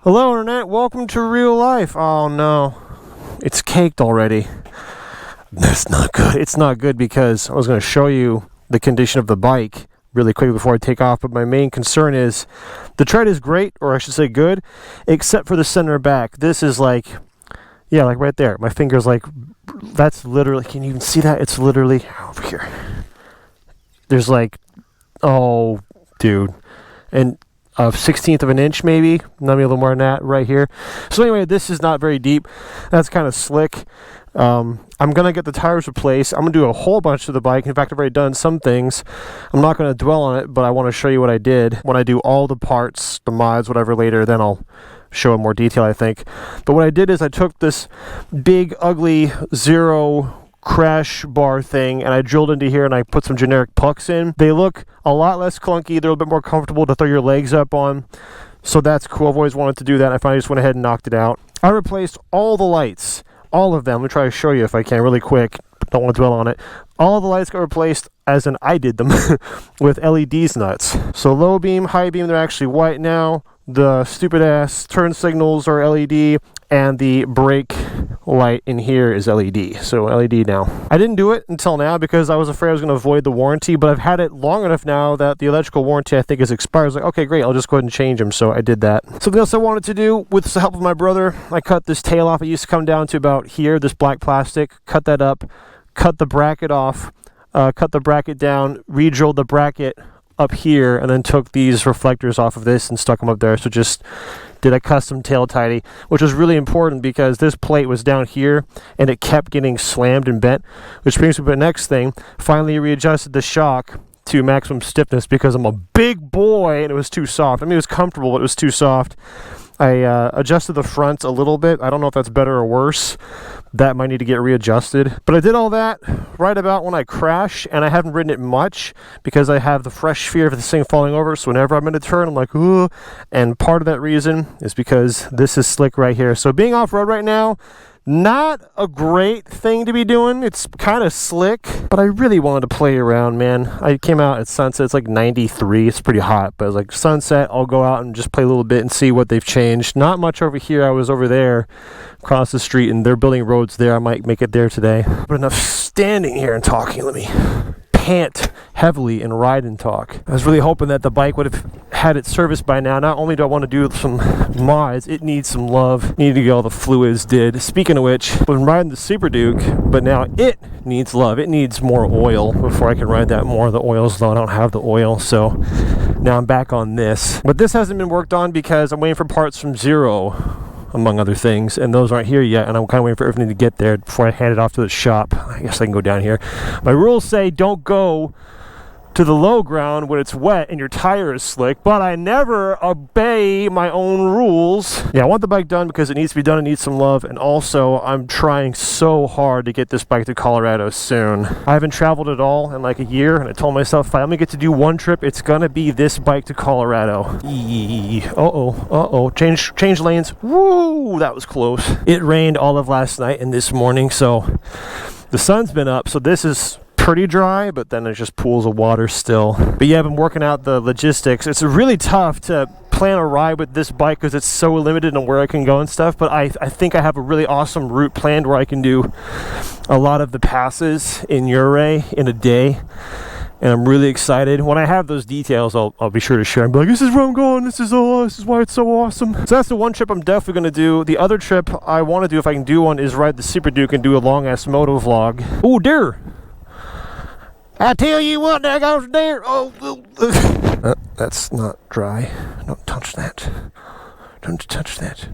Hello internet, welcome to real life. Oh no, it's caked already. That's not good. It's not good because I was going to show you the condition of the bike really quick before I take off, but my main concern is the tread is great, or I should say good, except for the center back. This is like, yeah, like right there. My finger's like, that's literally, can you even see that? It's literally over here. There's like, oh, dude. And a 1/16 of an inch maybe, maybe a little more than that right here. So anyway, this is not very deep. That's kind of slick. I'm gonna get the tires replaced. I'm gonna do a whole bunch to the bike. In fact, I've already done some things. I'm not gonna dwell on it, but I want to show you what I did. When I do all the parts, the mods, whatever later, then I'll show in more detail, I think. But what I did is I took this big ugly zero crash bar thing and I drilled into here and I put some generic pucks in. They look a lot less clunky. They're a bit more comfortable to throw your legs up on, so that's cool. I've always wanted to do that. I finally just went ahead and knocked it out. I replaced all the lights, all of them. Let me try to show you if I can really quick. Don't want to dwell on it. All the lights got replaced, as in I did them, with LEDs nuts. So low beam, high beam, they're actually white now. The stupid ass turn signals are LED, and the brake light in here is LED. So LED now. I didn't do it until now because I was afraid I was going to avoid the warranty, but I've had it long enough now that the electrical warranty I think is expired. I was like, okay, great, I'll just go ahead and change them. So I did that. Something else I wanted to do with the help of my brother, I cut this tail off. It used to come down to about here, this black plastic. Cut that up, cut the bracket off, cut the bracket down, re-drilled the bracket up here, and then took these reflectors off of this and stuck them up there. So just did a custom tail tidy, which was really important because this plate was down here and it kept getting slammed and bent, which brings me to the next thing. Finally readjusted the shock to maximum stiffness because I'm a big boy and it was too soft. I mean, it was comfortable, but it was too soft. I adjusted the front a little bit. I don't know if that's better or worse. That might need to get readjusted. But I did all that right about when I crashed, and I haven't ridden it much because I have the fresh fear of this thing falling over. So whenever I'm in a turn, I'm like, ooh. And part of that reason is because this is slick right here. So being off-road right now, not a great thing to be doing. It's kind of slick, but I really wanted to play around, man. I came out at sunset. It's like 93. It's pretty hot, but I was like, sunset, I'll go out and just play a little bit and see what they've changed. Not much over here. I was over there across the street and they're building roads there. I might make it there today. But enough standing here and talking. Let me pant heavily and ride and talk. I was really hoping that the bike would have had it serviced by now. Not only do I want to do some mods, it needs some love. Needed to get all the fluids did. Speaking of which, I've been riding the Super Duke, but now it needs love. It needs more oil before I can ride that more. The oil's low. I don't have the oil, so now I'm back on this. But this hasn't been worked on because I'm waiting for parts from Zero, among other things, and those aren't here yet, and I'm kind of waiting for everything to get there before I hand it off to the shop. I guess I can go down here. My rules say don't go to the low ground when it's wet and your tire is slick, but I never obey my own rules. Yeah, I want the bike done because it needs to be done. It needs some love, and also I'm trying so hard to get this bike to Colorado soon. I haven't traveled at all in like a year, and I told myself if I only get to do one trip, it's gonna be this bike to Colorado. Change lanes. Woo, that was close. It rained all of last night and this morning, so the sun's been up, so this is pretty dry, but then there's just pools of water still. But yeah, I've been working out the logistics. It's really tough to plan a ride with this bike because it's so limited on where I can go and stuff, but I think I have a really awesome route planned where I can do a lot of the passes in Ouray in a day, and I'm really excited. When I have those details, I'll be sure to share and be like, this is where I'm going, this is why it's so awesome. So that's the one trip I'm definitely going to do. The other trip I want to do, if I can do one, is ride the Super Duke and do a long ass moto vlog. Oh dear, I tell you what, there goes there. That's not dry. Don't touch that. Don't touch that.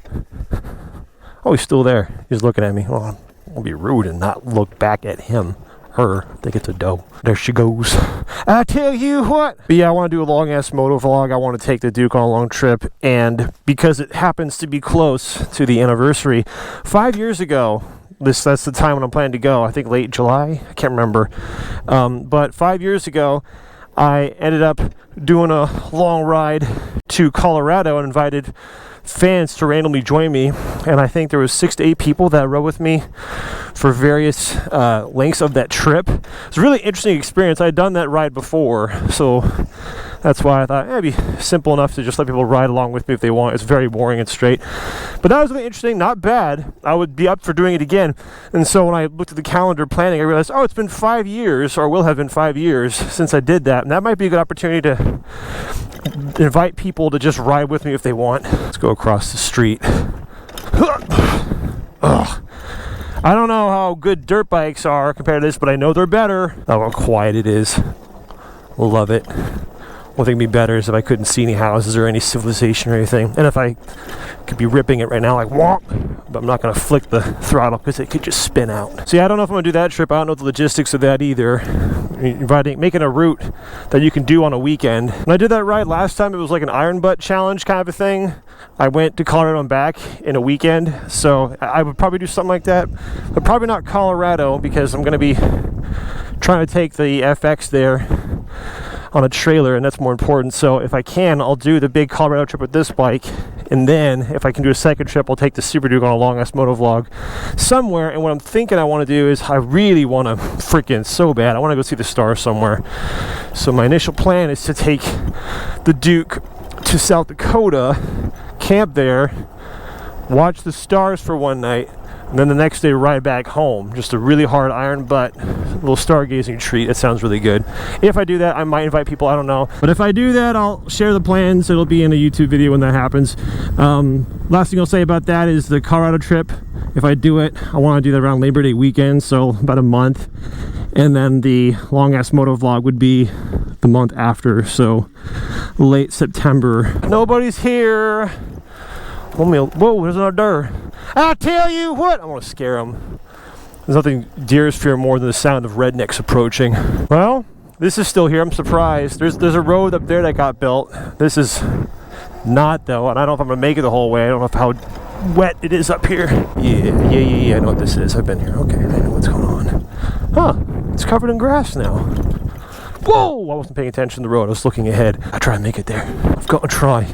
Oh, he's still there. He's looking at me. Well, I'll be rude and not look back at him. Her. I think it's a doe. There she goes. I tell you what. But yeah, I want to do a long-ass moto vlog. I want to take the Duke on a long trip. And because it happens to be close to the anniversary, 5 years ago, that's the time when I'm planning to go. I think late July. I can't remember. But 5 years ago, I ended up doing a long ride to Colorado and invited fans to randomly join me, and I think there was 6 to 8 people that rode with me for various lengths of that trip. It was a really interesting experience. I had done that ride before, so That's why I thought it'd be simple enough to just let people ride along with me if they want. It's very boring and straight. But that was really interesting, not bad. I would be up for doing it again. And so when I looked at the calendar planning, I realized, oh, it's been 5 years, or will have been 5 years since I did that. And that might be a good opportunity to invite people to just ride with me if they want. Let's go across the street. Ugh. I don't know how good dirt bikes are compared to this, but I know they're better. Oh, how quiet it is. Love it. One thing would be better is if I couldn't see any houses or any civilization or anything. And if I could be ripping it right now like whomp, but I'm not going to flick the throttle because it could just spin out. So yeah, I don't know if I'm going to do that trip. I don't know the logistics of that either. Making a route that you can do on a weekend. When I did that ride last time, it was like an iron butt challenge kind of a thing. I went to Colorado and back in a weekend. So I would probably do something like that. But probably not Colorado because I'm going to be trying to take the FX there on a trailer, and that's more important. So if I can, I'll do the big Colorado trip with this bike, and then if I can do a second trip, I'll take the Super Duke on a long ass motovlog somewhere. And what I'm thinking I want to do is I really want to freaking so bad, I want to go see the stars somewhere. So my initial plan is to take the Duke to South Dakota, camp there, watch the stars for one night, and then the next day ride back home. Just a really hard iron butt little stargazing treat. It sounds really good. If I do that, I might invite people, I don't know. But if I do that, I'll share the plans. It'll be in a YouTube video when that happens. Last thing I'll say about that is the Colorado trip. If I do it, I want to do that around Labor Day weekend, so about a month. And then the long ass moto vlog would be the month after, so late September. Nobody's here. Whoa, there's another deer. I'll tell you what, I want to scare them. There's nothing deers fear more than the sound of rednecks approaching. Well, this is still here. I'm surprised. There's a road up there that got built. This is not, though, and I don't know if I'm gonna make it the whole way. I don't know how wet it is up here. Yeah, I know what this is. I've been here. Okay, I know what's going on. Huh, it's covered in grass now. Whoa, I wasn't paying attention to the road. I was looking ahead. I try to make it there. I've got to try.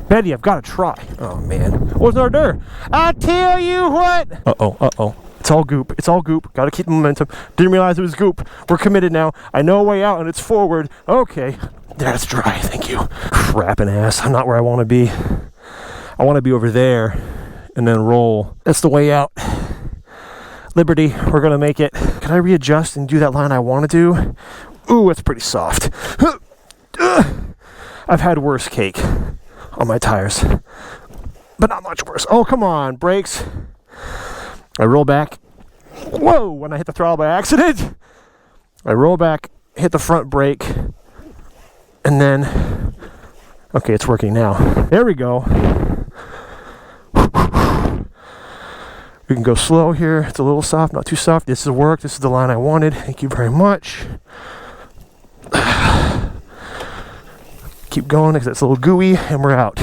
Betty, I've got to try. Oh, man. What's our there? I tell you what. Uh-oh. It's all goop. It's all goop. Got to keep the momentum. Didn't realize it was goop. We're committed now. I know a way out, and it's forward. Okay. That's dry. Thank you. Crapping ass. I'm not where I want to be. I want to be over there and then roll. That's the way out. Liberty. We're going to make it. Can I readjust and do that line I want to do? Ooh, it's pretty soft. I've had worse cake on my tires, but not much worse. Oh, come on, brakes. I roll back. Whoa, when I hit the throttle by accident. I roll back, hit the front brake, and then, okay, it's working now. There we go. We can go slow here. It's a little soft, not too soft. This has worked. This is the line I wanted. Thank you very much. Keep going because it's a little gooey, and we're out.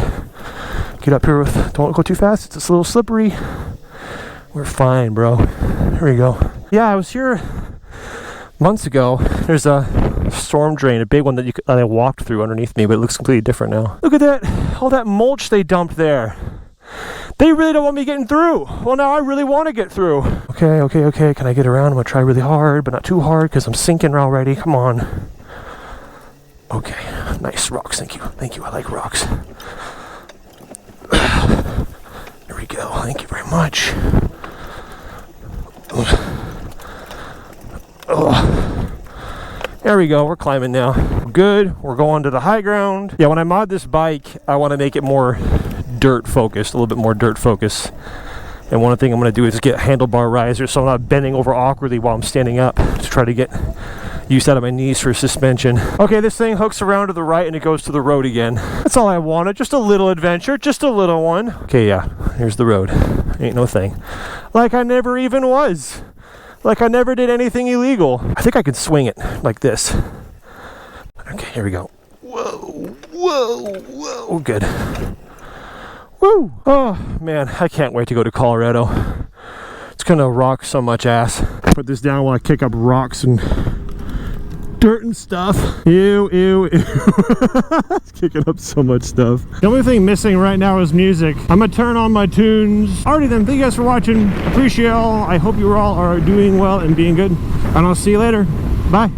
Get up here with, don't go too fast. It's a little slippery. We're fine, bro. Here we go. Yeah, I was here months ago. There's a storm drain, a big one that I walked through underneath me, but it looks completely different now. Look at that, all that mulch they dumped there. They really don't want me getting through. Well, now I really want to get through. Okay. Can I get around? I'm gonna try really hard, but not too hard because I'm sinking already. Come on. Okay, nice rocks. Thank you. I like rocks. There we go. Thank you very much. There we go. We're climbing now. Good. We're going to the high ground. Yeah, when I mod this bike, I want to make it more dirt focused, a little bit more dirt focus. And one thing I'm going to do is get handlebar risers so I'm not bending over awkwardly while I'm standing up to try to get use out of my knees for suspension. Okay, this thing hooks around to the right and it goes to the road again. That's all I wanted. Just a little adventure. Just a little one. Okay, yeah. Here's the road. Ain't no thing. Like I never even was. Like I never did anything illegal. I think I can swing it like this. Okay, here we go. Whoa. Good. Woo! Oh, man. I can't wait to go to Colorado. It's gonna rock so much ass. Put this down while I kick up rocks and dirt and stuff. Ew. It's kicking up so much stuff. The only thing missing right now is music. I'm gonna turn on my tunes. Alrighty then, thank you guys for watching. Appreciate all. I hope you all are doing well and being good. And I'll see you later. Bye.